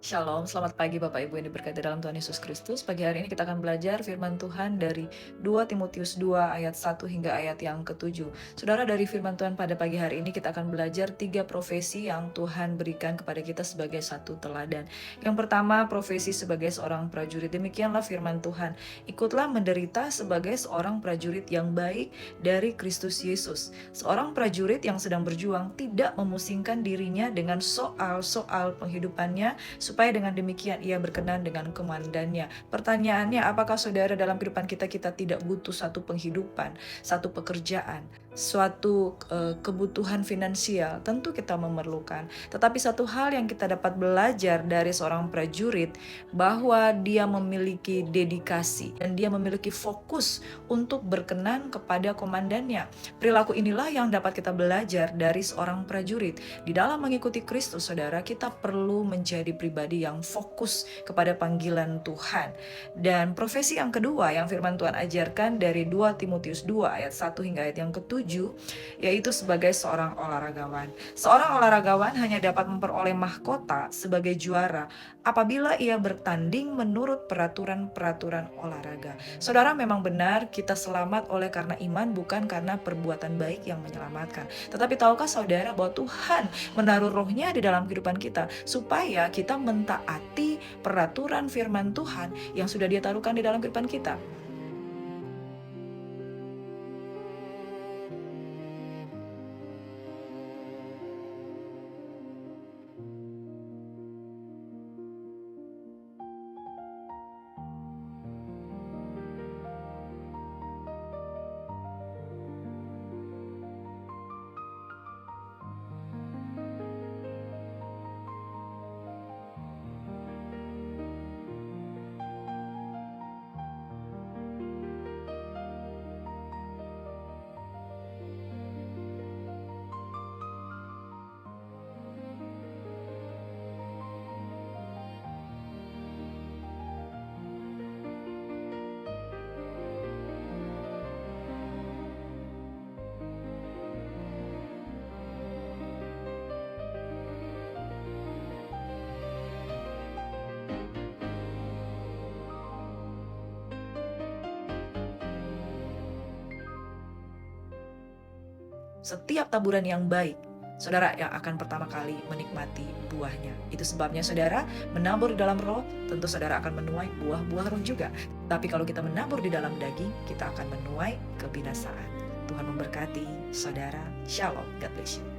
Shalom, selamat pagi Bapak Ibu yang diberkati dalam Tuhan Yesus Kristus. Pagi hari ini kita akan belajar firman Tuhan dari 2 Timotius 2 ayat 1 hingga ayat yang ke-7. Saudara, dari firman Tuhan pada pagi hari ini kita akan belajar 3 profesi yang Tuhan berikan kepada kita sebagai satu teladan. Yang pertama, profesi sebagai seorang prajurit. Demikianlah firman Tuhan. Ikutlah menderita sebagai seorang prajurit yang baik dari Kristus Yesus. Seorang prajurit yang sedang berjuang tidak memusingkan dirinya dengan soal-soal penghidupannya, supaya dengan demikian ia berkenan dengan komandannya. Pertanyaannya, apakah saudara dalam kehidupan kita tidak butuh satu penghidupan, satu pekerjaan, suatu kebutuhan finansial? Tentu kita memerlukan. Tetapi satu hal yang kita dapat belajar dari seorang prajurit, bahwa dia memiliki dedikasi dan dia memiliki fokus untuk berkenan kepada komandannya. Perilaku inilah yang dapat kita belajar dari seorang prajurit. Di dalam mengikuti Kristus, saudara, kita perlu menjadi pribadi yang fokus kepada panggilan Tuhan. Dan profesi yang kedua yang firman Tuhan ajarkan dari 2 Timotius 2 ayat 1 hingga ayat yang ke-7, yaitu sebagai seorang olahragawan. Seorang olahragawan hanya dapat memperoleh mahkota sebagai juara apabila ia bertanding menurut peraturan-peraturan olahraga. Saudara, memang benar kita selamat oleh karena iman, bukan karena perbuatan baik yang menyelamatkan. Tetapi tahukah saudara bahwa Tuhan menaruh rohnya di dalam kehidupan kita supaya kita mentaati peraturan firman Tuhan yang sudah Dia taruhkan di dalam kehidupan kita. Setiap taburan yang baik, saudara yang akan pertama kali menikmati buahnya. Itu sebabnya saudara menabur di dalam roh, tentu saudara akan menuai buah-buah roh juga. Tapi kalau kita menabur di dalam daging, kita akan menuai kebinasaan. Tuhan memberkati saudara. Shalom. God bless you.